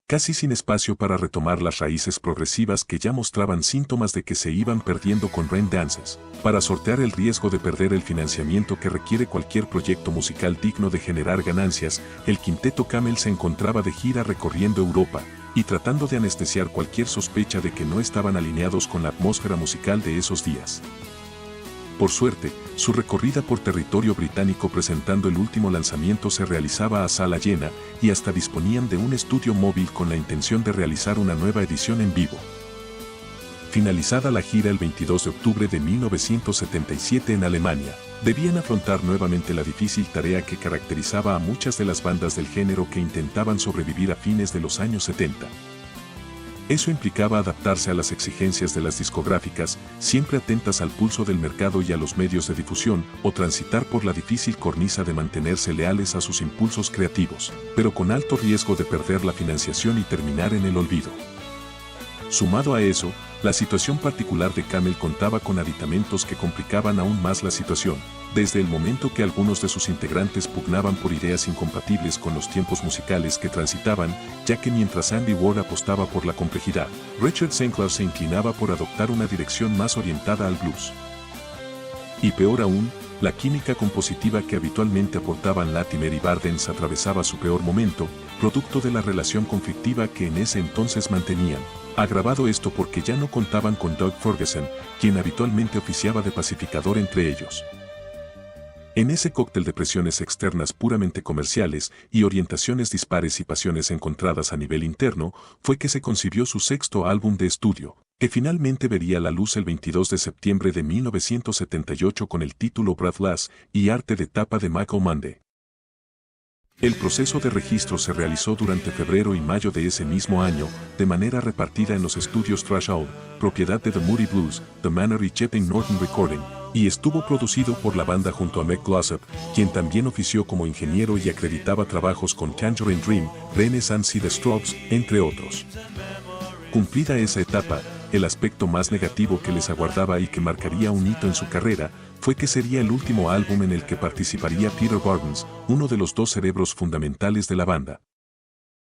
casi sin espacio para retomar las raíces progresivas que ya mostraban síntomas de que se iban perdiendo con Rain Dances. Para sortear el riesgo de perder el financiamiento que requiere cualquier proyecto musical digno de generar ganancias, el quinteto Camel se encontraba de gira recorriendo Europa y tratando de anestesiar cualquier sospecha de que no estaban alineados con la atmósfera musical de esos días. Por suerte, su recorrida por territorio británico presentando el último lanzamiento se realizaba a sala llena y hasta disponían de un estudio móvil con la intención de realizar una nueva edición en vivo. Finalizada la gira el 22 de octubre de 1977 en Alemania, debían afrontar nuevamente la difícil tarea que caracterizaba a muchas de las bandas del género que intentaban sobrevivir a fines de los años 70. Eso implicaba adaptarse a las exigencias de las discográficas, siempre atentas al pulso del mercado y a los medios de difusión, o transitar por la difícil cornisa de mantenerse leales a sus impulsos creativos, pero con alto riesgo de perder la financiación y terminar en el olvido. Sumado a eso, la situación particular de Camel contaba con aditamentos que complicaban aún más la situación, desde el momento que algunos de sus integrantes pugnaban por ideas incompatibles con los tiempos musicales que transitaban, ya que mientras Andy Ward apostaba por la complejidad, Richard Sinclair se inclinaba por adoptar una dirección más orientada al blues. Y peor aún, la química compositiva que habitualmente aportaban Latimer y Bardens atravesaba su peor momento, producto de la relación conflictiva que en ese entonces mantenían. Agravado esto porque ya no contaban con Doug Ferguson, quien habitualmente oficiaba de pacificador entre ellos. En ese cóctel de presiones externas puramente comerciales y orientaciones dispares y pasiones encontradas a nivel interno, fue que se concibió su sexto álbum de estudio, que finalmente vería la luz el 22 de septiembre de 1978 con el título Breathless y arte de tapa de Michael Monday. El proceso de registro se realizó durante febrero y mayo de ese mismo año, de manera repartida en los estudios Threshold, propiedad de The Moody Blues, The Manor y Chipping Norton Recording, y estuvo producido por la banda junto a Mick Glossop, quien también ofició como ingeniero y acreditaba trabajos con Tangerine Dream, Renaissance y The Strokes, entre otros. Cumplida esa etapa, el aspecto más negativo que les aguardaba y que marcaría un hito en su carrera, fue que sería el último álbum en el que participaría Peter Bardens, uno de los dos cerebros fundamentales de la banda.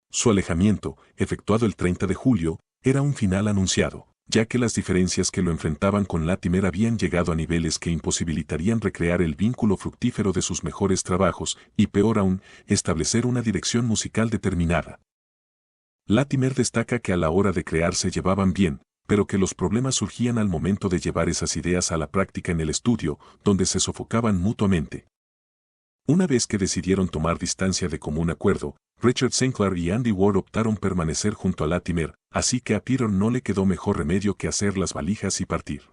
Su alejamiento, efectuado el 30 de julio, era un final anunciado, ya que las diferencias que lo enfrentaban con Latimer habían llegado a niveles que imposibilitarían recrear el vínculo fructífero de sus mejores trabajos y, peor aún, establecer una dirección musical determinada. Latimer destaca que a la hora de crear se llevaban bien, pero que los problemas surgían al momento de llevar esas ideas a la práctica en el estudio, donde se sofocaban mutuamente. Una vez que decidieron tomar distancia de común acuerdo, Richard Sinclair y Andy Ward optaron permanecer junto a Latimer, así que a Peter no le quedó mejor remedio que hacer las valijas y partir.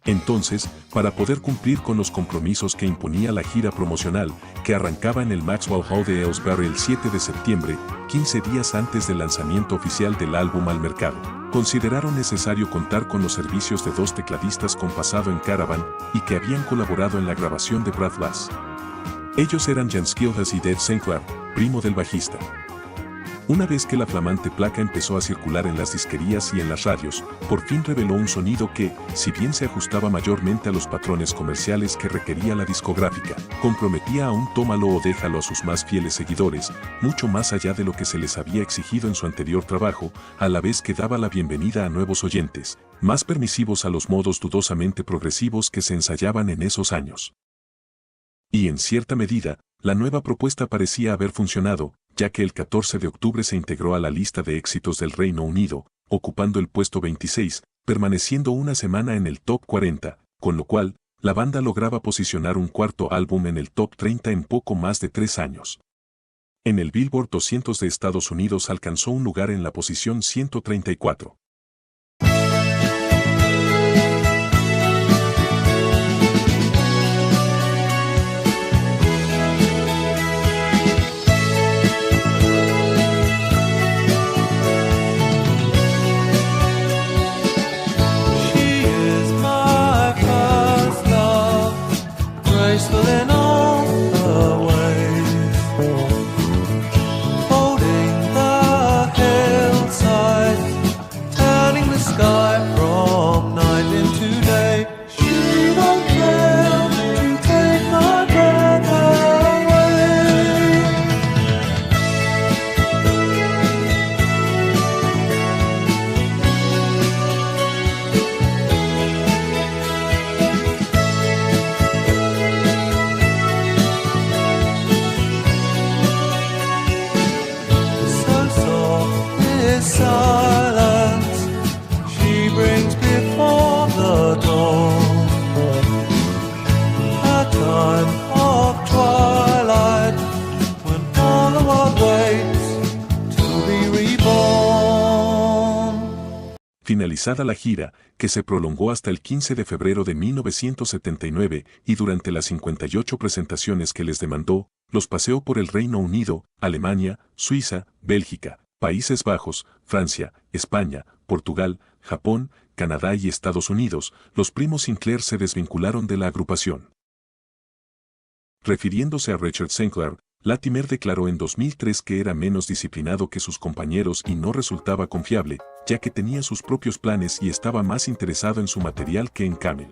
Entonces, para poder cumplir con los compromisos que imponía la gira promocional, que arrancaba en el Maxwell Hall de Aylesbury el 7 de septiembre, 15 días antes del lanzamiento oficial del álbum al mercado, consideraron necesario contar con los servicios de dos tecladistas con pasado en Caravan y que habían colaborado en la grabación de Breathless. Ellos eran Jan Skillas y Dave Sinclair, primo del bajista. Una vez que la flamante placa empezó a circular en las disquerías y en las radios, por fin reveló un sonido que, si bien se ajustaba mayormente a los patrones comerciales que requería la discográfica, comprometía a un tómalo o déjalo a sus más fieles seguidores, mucho más allá de lo que se les había exigido en su anterior trabajo, a la vez que daba la bienvenida a nuevos oyentes, más permisivos a los modos dudosamente progresivos que se ensayaban en esos años. Y en cierta medida, la nueva propuesta parecía haber funcionado, ya que el 14 de octubre se integró a la lista de éxitos del Reino Unido, ocupando el puesto 26, permaneciendo una semana en el top 40, con lo cual, la banda lograba posicionar un cuarto álbum en el top 30 en poco más de 3 años. En el Billboard 200 de Estados Unidos alcanzó un lugar en la posición 134. Graceful in all her ways, holding the hillside, is silence she brings before the dawn, a time of twilight when all the world waits to be reborn. Finalizada la gira, que se prolongó hasta el 15 de febrero de 1979 y durante las 58 presentaciones que les demandó, los paseó por el Reino Unido, Alemania, Suiza, Bélgica, Países Bajos, Francia, España, Portugal, Japón, Canadá y Estados Unidos. Los primos Sinclair se desvincularon de la agrupación. Refiriéndose a Richard Sinclair, Latimer declaró en 2003 que era menos disciplinado que sus compañeros y no resultaba confiable, ya que tenía sus propios planes y estaba más interesado en su material que en Camel.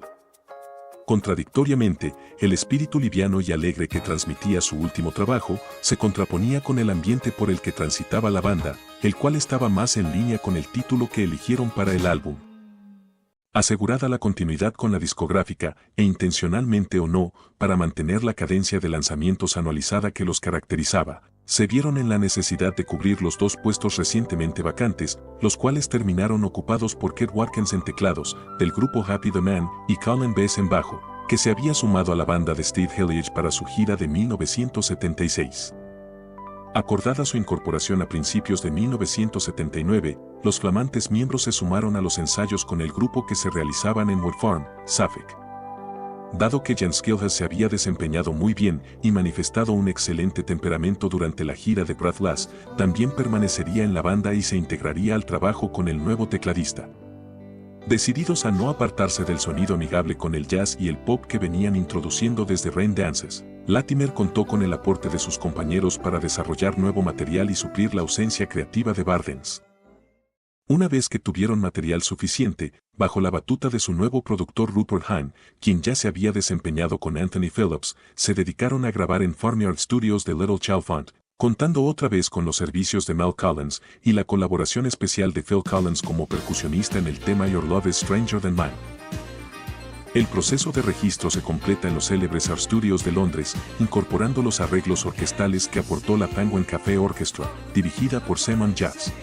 Contradictoriamente, el espíritu liviano y alegre que transmitía su último trabajo se contraponía con el ambiente por el que transitaba la banda, el cual estaba más en línea con el título que eligieron para el álbum. Asegurada la continuidad con la discográfica, e intencionalmente o no, para mantener la cadencia de lanzamientos anualizada que los caracterizaba, se vieron en la necesidad de cubrir los dos puestos recientemente vacantes, los cuales terminaron ocupados por Keith Watkins en teclados, del grupo Happy the Man, y Colin Bass en bajo, que se había sumado a la banda de Steve Hillier para su gira de 1976. Acordada su incorporación a principios de 1979, los flamantes miembros se sumaron a los ensayos con el grupo que se realizaban en Wood Farm, Suffolk. Dado que Jan Skilhas se había desempeñado muy bien y manifestado un excelente temperamento durante la gira de Breathless, también permanecería en la banda y se integraría al trabajo con el nuevo tecladista. Decididos a no apartarse del sonido amigable con el jazz y el pop que venían introduciendo desde Rain Dances, Latimer contó con el aporte de sus compañeros para desarrollar nuevo material y suplir la ausencia creativa de Bardens. Una vez que tuvieron material suficiente, bajo la batuta de su nuevo productor Rupert Hine, quien ya se había desempeñado con Anthony Phillips, se dedicaron a grabar en Farmyard Studios de Little Chalfont, contando otra vez con los servicios de Mel Collins y la colaboración especial de Phil Collins como percusionista en el tema Your Love is Stranger Than Mine. El proceso de registro se completa en los célebres Art Studios de Londres, incorporando los arreglos orquestales que aportó la Penguin Café Orchestra, dirigida por Simon Jazz.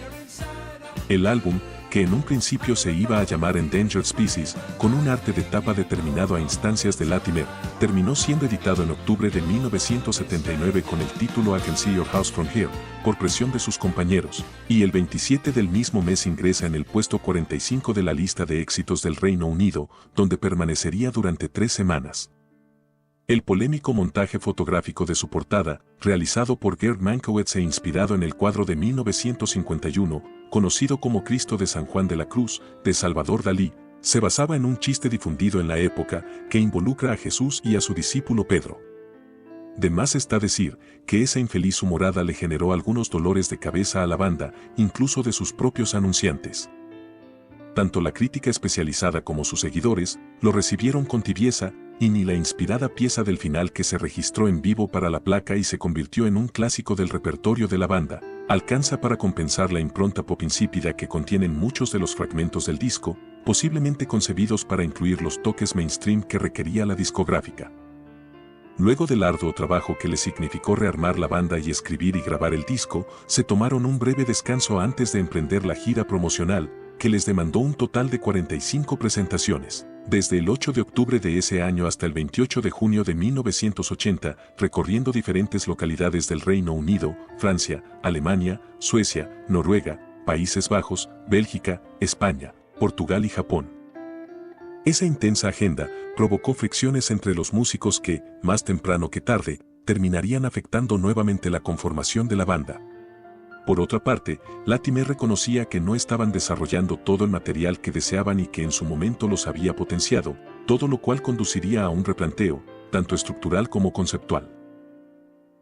El álbum, que en un principio se iba a llamar Endangered Species, con un arte de tapa determinado a instancias de Latimer, terminó siendo editado en octubre de 1979 con el título I Can See Your House From Here, por presión de sus compañeros, y el 27 del mismo mes ingresa en el puesto 45 de la lista de éxitos del Reino Unido, donde permanecería durante 3 semanas. El polémico montaje fotográfico de su portada, realizado por Gerd Mankiewicz e inspirado en el cuadro de 1951, conocido como Cristo de San Juan de la Cruz, de Salvador Dalí, se basaba en un chiste difundido en la época que involucra a Jesús y a su discípulo Pedro. De más está decir que esa infeliz humorada le generó algunos dolores de cabeza a la banda, incluso de sus propios anunciantes. Tanto la crítica especializada como sus seguidores lo recibieron con tibieza, y ni la inspirada pieza del final que se registró en vivo para la placa y se convirtió en un clásico del repertorio de la banda, alcanza para compensar la impronta pop insípida que contienen muchos de los fragmentos del disco, posiblemente concebidos para incluir los toques mainstream que requería la discográfica. Luego del arduo trabajo que le significó rearmar la banda y escribir y grabar el disco, se tomaron un breve descanso antes de emprender la gira promocional, que les demandó un total de 45 presentaciones, desde el 8 de octubre de ese año hasta el 28 de junio de 1980, recorriendo diferentes localidades del Reino Unido, Francia, Alemania, Suecia, Noruega, Países Bajos, Bélgica, España, Portugal y Japón. Esa intensa agenda provocó fricciones entre los músicos que, más temprano que tarde, terminarían afectando nuevamente la conformación de la banda. Por otra parte, Latimer reconocía que no estaban desarrollando todo el material que deseaban y que en su momento los había potenciado, todo lo cual conduciría a un replanteo, tanto estructural como conceptual.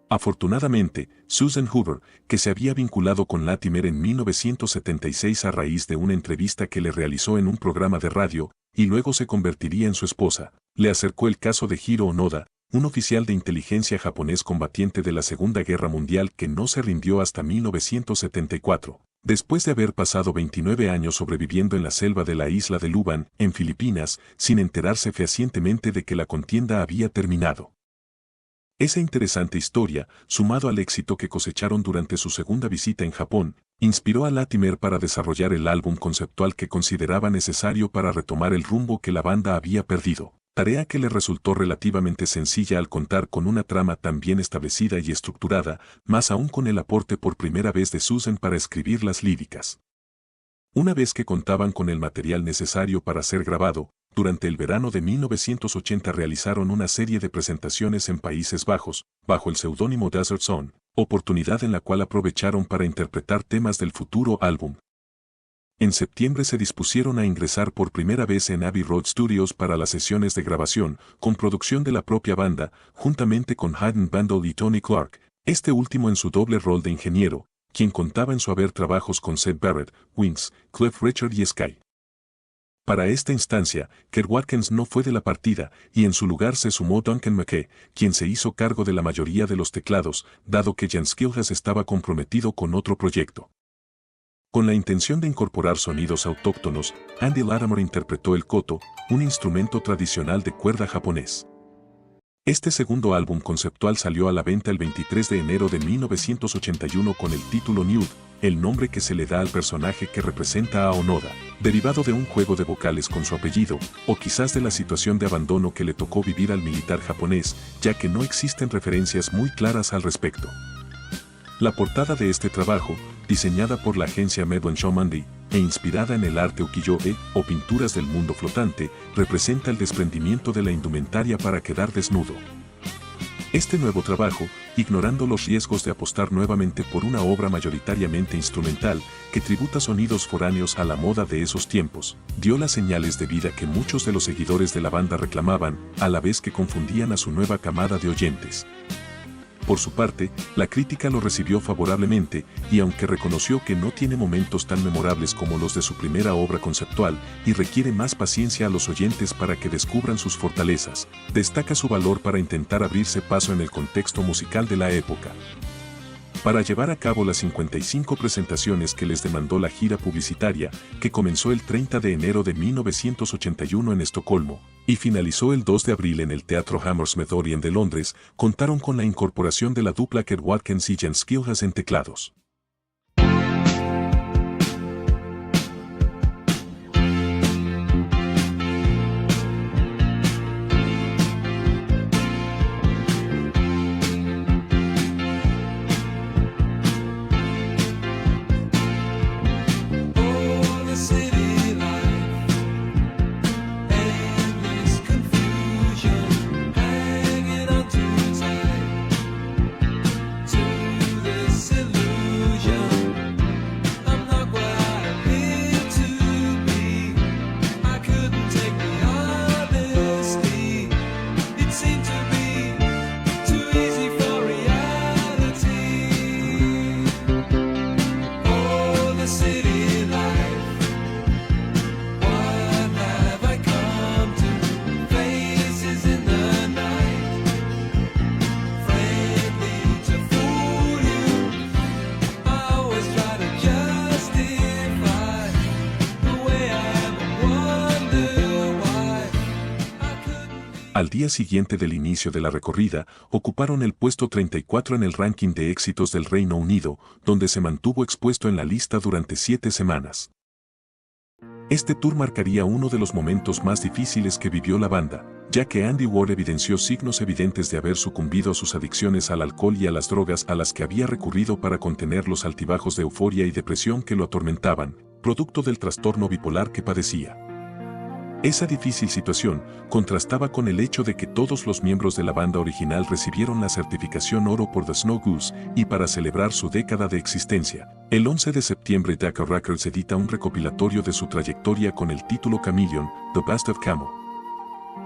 Afortunadamente, Susan Hoover, que se había vinculado con Latimer en 1976 a raíz de una entrevista que le realizó en un programa de radio, y luego se convertiría en su esposa, le acercó el caso de Hiro Onoda, un oficial de inteligencia japonés combatiente de la Segunda Guerra Mundial que no se rindió hasta 1974, después de haber pasado 29 años sobreviviendo en la selva de la isla de Lubang, en Filipinas, sin enterarse fehacientemente de que la contienda había terminado. Esa interesante historia, sumado al éxito que cosecharon durante su segunda visita en Japón, Inspiró a Latimer para desarrollar el álbum conceptual que consideraba necesario para retomar el rumbo que la banda había perdido, tarea que le resultó relativamente sencilla al contar con una trama tan bien establecida y estructurada, más aún con el aporte por primera vez de Susan para escribir las líricas. Una vez que contaban con el material necesario para ser grabado, durante el verano de 1980 realizaron una serie de presentaciones en Países Bajos, bajo el seudónimo Desert Zone, oportunidad en la cual aprovecharon para interpretar temas del futuro álbum. En septiembre se dispusieron a ingresar por primera vez en Abbey Road Studios para las sesiones de grabación, con producción de la propia banda, juntamente con Hayden Bandel y Tony Clark, este último en su doble rol de ingeniero, quien contaba en su haber trabajos con Syd Barrett, Wings, Cliff Richard y Sky. Para esta instancia, Kerr Watkins no fue de la partida, y en su lugar se sumó Duncan McKay, quien se hizo cargo de la mayoría de los teclados, dado que Jan Skillas estaba comprometido con otro proyecto. Con la intención de incorporar sonidos autóctonos, Andy Latimer interpretó el koto, un instrumento tradicional de cuerda japonés. Este segundo álbum conceptual salió a la venta el 23 de enero de 1981 con el título Nude, el nombre que se le da al personaje que representa a Onoda, derivado de un juego de vocales con su apellido, o quizás de la situación de abandono que le tocó vivir al militar japonés, ya que no existen referencias muy claras al respecto. La portada de este trabajo, diseñada por la agencia Medwin Shomandi, e inspirada en el arte ukiyo-e, o pinturas del mundo flotante, representa el desprendimiento de la indumentaria para quedar desnudo. Este nuevo trabajo, ignorando los riesgos de apostar nuevamente por una obra mayoritariamente instrumental, que tributa sonidos foráneos a la moda de esos tiempos, dio las señales de vida que muchos de los seguidores de la banda reclamaban, a la vez que confundían a su nueva camada de oyentes. Por su parte, la crítica lo recibió favorablemente, y aunque reconoció que no tiene momentos tan memorables como los de su primera obra conceptual, y requiere más paciencia a los oyentes para que descubran sus fortalezas, destaca su valor para intentar abrirse paso en el contexto musical de la época. Para llevar a cabo las 55 presentaciones que les demandó la gira publicitaria, que comenzó el 30 de enero de 1981 en Estocolmo, y finalizó el 2 de abril en el Teatro Hammersmith Orient de Londres, contaron con la incorporación de la dupla Kerr Watkins y Jan Skillas en teclados. Al día siguiente del inicio de la recorrida, ocuparon el puesto 34 en el ranking de éxitos del Reino Unido, donde se mantuvo expuesto en la lista durante 7 semanas. Este tour marcaría uno de los momentos más difíciles que vivió la banda, ya que Andy Ward evidenció signos evidentes de haber sucumbido a sus adicciones al alcohol y a las drogas a las que había recurrido para contener los altibajos de euforia y depresión que lo atormentaban, producto del trastorno bipolar que padecía. Esa difícil situación contrastaba con el hecho de que todos los miembros de la banda original recibieron la certificación oro por The Snow Goose, y para celebrar su década de existencia, el 11 de septiembre Decca Records edita un recopilatorio de su trayectoria con el título Chameleon, The Best of Camel.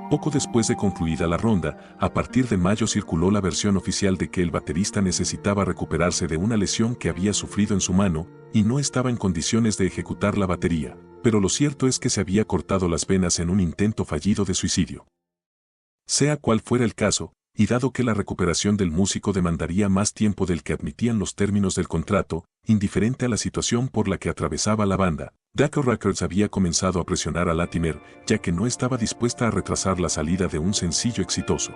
Poco después de concluida la ronda, a partir de mayo circuló la versión oficial de que el baterista necesitaba recuperarse de una lesión que había sufrido en su mano, y no estaba en condiciones de ejecutar la batería, pero lo cierto es que se había cortado las venas en un intento fallido de suicidio. Sea cual fuera el caso, y dado que la recuperación del músico demandaría más tiempo del que admitían los términos del contrato, indiferente a la situación por la que atravesaba la banda, Decca Records había comenzado a presionar a Latimer, ya que no estaba dispuesta a retrasar la salida de un sencillo exitoso.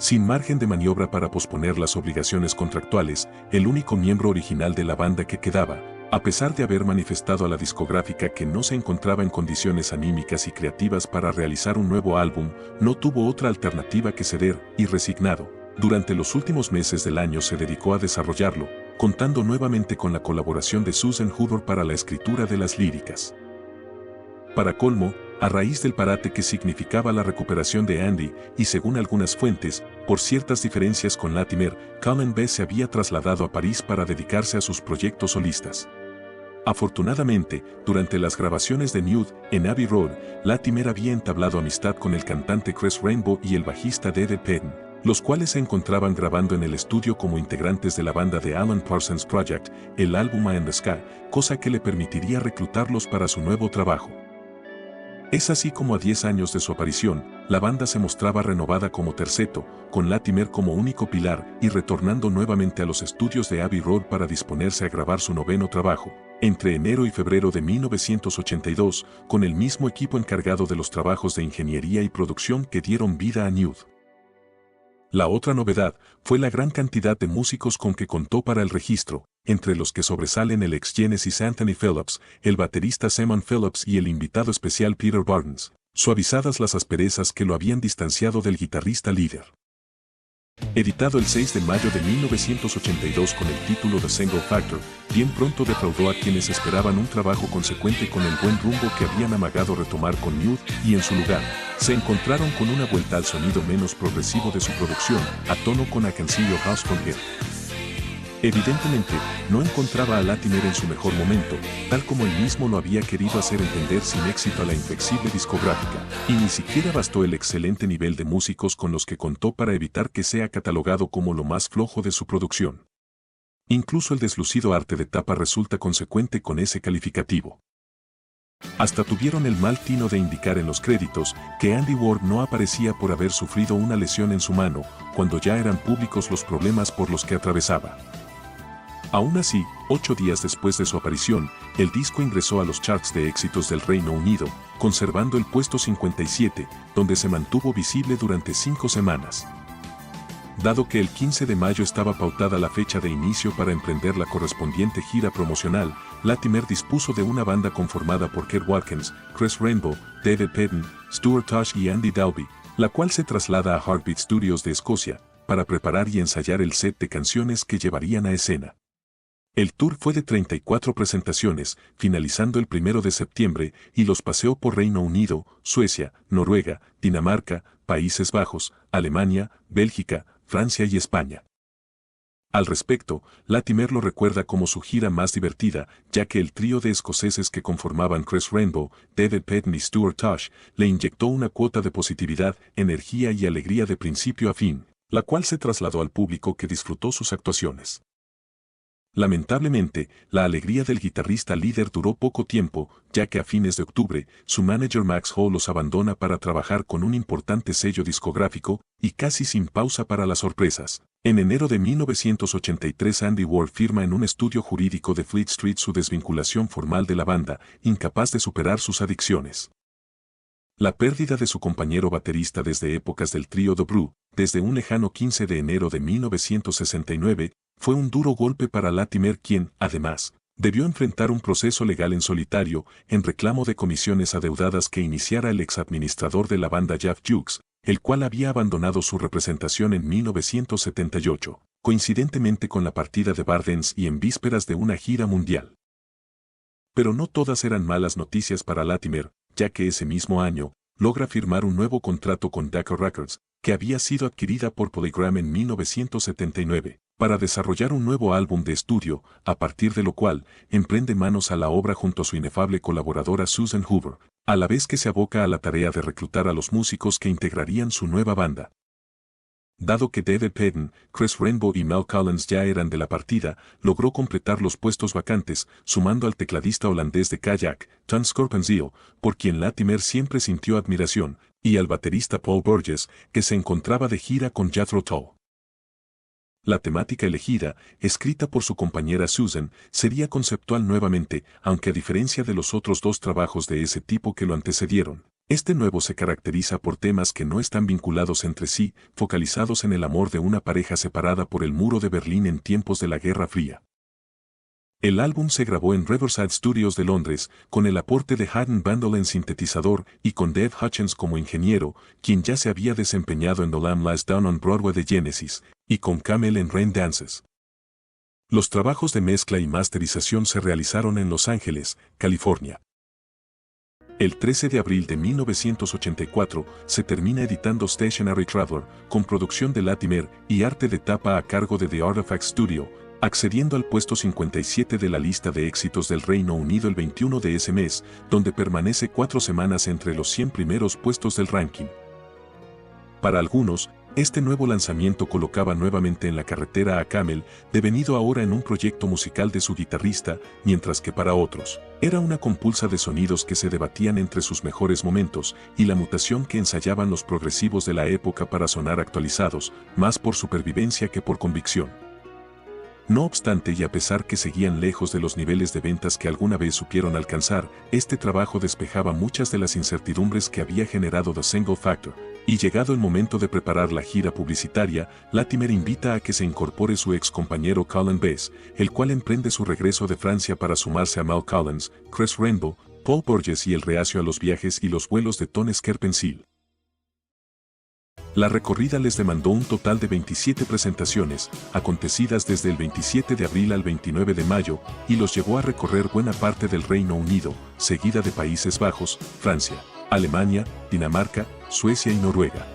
Sin margen de maniobra para posponer las obligaciones contractuales, el único miembro original de la banda que quedaba, a pesar de haber manifestado a la discográfica que no se encontraba en condiciones anímicas y creativas para realizar un nuevo álbum, no tuvo otra alternativa que ceder, y resignado, durante los últimos meses del año se dedicó a desarrollarlo, contando nuevamente con la colaboración de Susan Hoover para la escritura de las líricas. Para colmo, a raíz del parate que significaba la recuperación de Andy, y según algunas fuentes, por ciertas diferencias con Latimer, Colin Bess se había trasladado a París para dedicarse a sus proyectos solistas. Afortunadamente, durante las grabaciones de Nude en Abbey Road, Latimer había entablado amistad con el cantante Chris Rainbow y el bajista David Penn, los cuales se encontraban grabando en el estudio como integrantes de la banda de Alan Parsons Project, el álbum Eye in the Sky, cosa que le permitiría reclutarlos para su nuevo trabajo. Es así como a 10 años de su aparición, la banda se mostraba renovada como terceto, con Latimer como único pilar y retornando nuevamente a los estudios de Abbey Road para disponerse a grabar su noveno trabajo, entre enero y febrero de 1982, con el mismo equipo encargado de los trabajos de ingeniería y producción que dieron vida a Nude. La otra novedad fue la gran cantidad de músicos con que contó para el registro, entre los que sobresalen el ex Genesis Anthony Phillips, el baterista Simon Phillips y el invitado especial Peter Barnes, suavizadas las asperezas que lo habían distanciado del guitarrista líder. Editado el 6 de mayo de 1982 con el título The Single Factor, bien pronto defraudó a quienes esperaban un trabajo consecuente con el buen rumbo que habían amagado retomar con Nude, y en su lugar, se encontraron con una vuelta al sonido menos progresivo de su producción, a tono con A Can See Your House From Here. Evidentemente, no encontraba a Latimer en su mejor momento, tal como él mismo lo había querido hacer entender sin éxito a la inflexible discográfica, y ni siquiera bastó el excelente nivel de músicos con los que contó para evitar que sea catalogado como lo más flojo de su producción. Incluso el deslucido arte de tapa resulta consecuente con ese calificativo. Hasta tuvieron el mal tino de indicar en los créditos que Andy Ward no aparecía por haber sufrido una lesión en su mano, cuando ya eran públicos los problemas por los que atravesaba. Aún así, 8 días después de su aparición, el disco ingresó a los charts de éxitos del Reino Unido, conservando el puesto 57, donde se mantuvo visible durante 5 semanas. Dado que el 15 de mayo estaba pautada la fecha de inicio para emprender la correspondiente gira promocional, Latimer dispuso de una banda conformada por Keith Watkins, Chris Rainbow, David Penn, Stuart Tosh y Andy Dalby, la cual se traslada a Heartbeat Studios de Escocia, para preparar y ensayar el set de canciones que llevarían a escena. El tour fue de 34 presentaciones, finalizando el 1 de septiembre, y los paseó por Reino Unido, Suecia, Noruega, Dinamarca, Países Bajos, Alemania, Bélgica, Francia y España. Al respecto, Latimer lo recuerda como su gira más divertida, ya que el trío de escoceses que conformaban Chris Rainbow, David Penn y Stuart Tosh, le inyectó una cuota de positividad, energía y alegría de principio a fin, la cual se trasladó al público que disfrutó sus actuaciones. Lamentablemente, la alegría del guitarrista líder duró poco tiempo, ya que a fines de octubre, su manager Max Hall los abandona para trabajar con un importante sello discográfico, y casi sin pausa para las sorpresas. En enero de 1983 Andy Ward firma en un estudio jurídico de Fleet Street su desvinculación formal de la banda, incapaz de superar sus adicciones. La pérdida de su compañero baterista desde épocas del trío The Brew, desde un lejano 15 de enero de 1969, fue un duro golpe para Latimer, quien, además, debió enfrentar un proceso legal en solitario, en reclamo de comisiones adeudadas que iniciara el exadministrador de la banda Jeff Hughes, el cual había abandonado su representación en 1978, coincidentemente con la partida de Bardens y en vísperas de una gira mundial. Pero no todas eran malas noticias para Latimer, ya que ese mismo año, logra firmar un nuevo contrato con Decca Records, que había sido adquirida por Polygram en 1979, para desarrollar un nuevo álbum de estudio, a partir de lo cual, emprende manos a la obra junto a su inefable colaboradora Susan Hoover, a la vez que se aboca a la tarea de reclutar a los músicos que integrarían su nueva banda. Dado que David Penn, Chris Rainbow y Mel Collins ya eran de la partida, logró completar los puestos vacantes, sumando al tecladista holandés de Kayak, Ton Scorpenzeel, por quien Latimer siempre sintió admiración, y al baterista Paul Burgess, que se encontraba de gira con Jethro Tull. La temática elegida, escrita por su compañera Susan, sería conceptual nuevamente, aunque a diferencia de los otros 2 trabajos de ese tipo que lo antecedieron, Este nuevo se caracteriza por temas que no están vinculados entre sí, focalizados en el amor de una pareja separada por el muro de Berlín en tiempos de la Guerra Fría. El álbum se grabó en Riverside Studios de Londres, con el aporte de Haddon Bandel en sintetizador y con Dave Hutchins como ingeniero, quien ya se había desempeñado en The Lamb Lies Down on Broadway de Genesis, y con Camel en Rain Dances. Los trabajos de mezcla y masterización se realizaron en Los Ángeles, California. El 13 de abril de 1984 se termina editando Stationary Traveler, con producción de Latimer y arte de tapa a cargo de The Artifact Studio, accediendo al puesto 57 de la lista de éxitos del Reino Unido el 21 de ese mes, donde permanece 4 semanas entre los 100 primeros puestos del ranking. Para algunos, este nuevo lanzamiento colocaba nuevamente en la carretera a Camel, devenido ahora en un proyecto musical de su guitarrista, mientras que para otros, era una compulsa de sonidos que se debatían entre sus mejores momentos y la mutación que ensayaban los progresivos de la época para sonar actualizados, más por supervivencia que por convicción. No obstante, y a pesar que seguían lejos de los niveles de ventas que alguna vez supieron alcanzar, este trabajo despejaba muchas de las incertidumbres que había generado The Single Factor, y llegado el momento de preparar la gira publicitaria, Latimer invita a que se incorpore su ex compañero Colin Bass, el cual emprende su regreso de Francia para sumarse a Mal Collins, Chris Rainbow, Paul Borges y el reacio a los viajes y los vuelos de Ton Skerpensil. La recorrida les demandó un total de 27 presentaciones, acontecidas desde el 27 de abril al 29 de mayo, y los llevó a recorrer buena parte del Reino Unido, seguida de Países Bajos, Francia, Alemania, Dinamarca, Suecia y Noruega.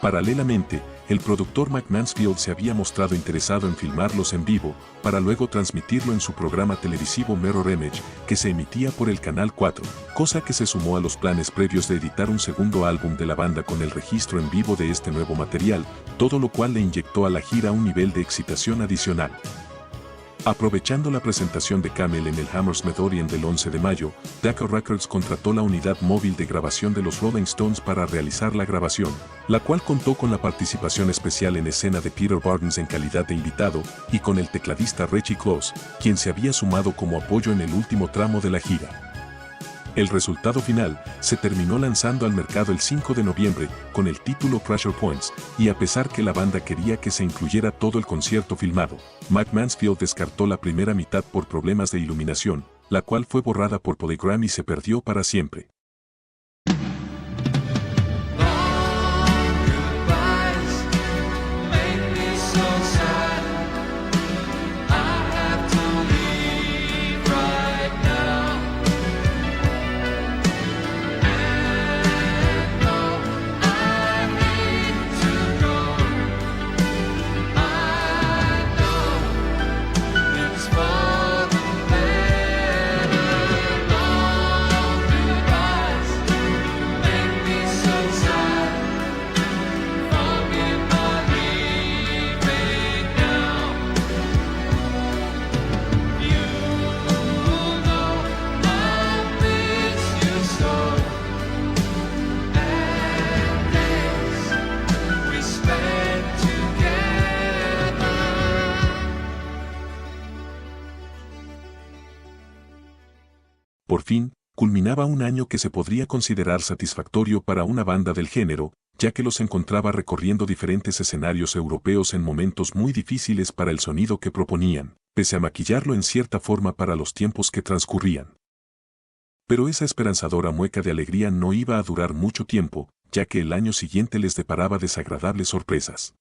Paralelamente, el productor Mike Mansfield se había mostrado interesado en filmarlos en vivo, para luego transmitirlo en su programa televisivo Mirror Image, que se emitía por el Canal 4, cosa que se sumó a los planes previos de editar un segundo álbum de la banda con el registro en vivo de este nuevo material, todo lo cual le inyectó a la gira un nivel de excitación adicional. Aprovechando la presentación de Camel en el Hammersmith Orient del 11 de mayo, Decca Records contrató la unidad móvil de grabación de los Rolling Stones para realizar la grabación, la cual contó con la participación especial en escena de Peter Barnes en calidad de invitado, y con el tecladista Richie Close, quien se había sumado como apoyo en el último tramo de la gira. El resultado final se terminó lanzando al mercado el 5 de noviembre con el título Pressure Points, y a pesar que la banda quería que se incluyera todo el concierto filmado, Mike Mansfield descartó la primera mitad por problemas de iluminación, la cual fue borrada por Polygram y se perdió para siempre. Por fin, culminaba un año que se podría considerar satisfactorio para una banda del género, ya que los encontraba recorriendo diferentes escenarios europeos en momentos muy difíciles para el sonido que proponían, pese a maquillarlo en cierta forma para los tiempos que transcurrían. Pero esa esperanzadora mueca de alegría no iba a durar mucho tiempo, ya que el año siguiente les deparaba desagradables sorpresas.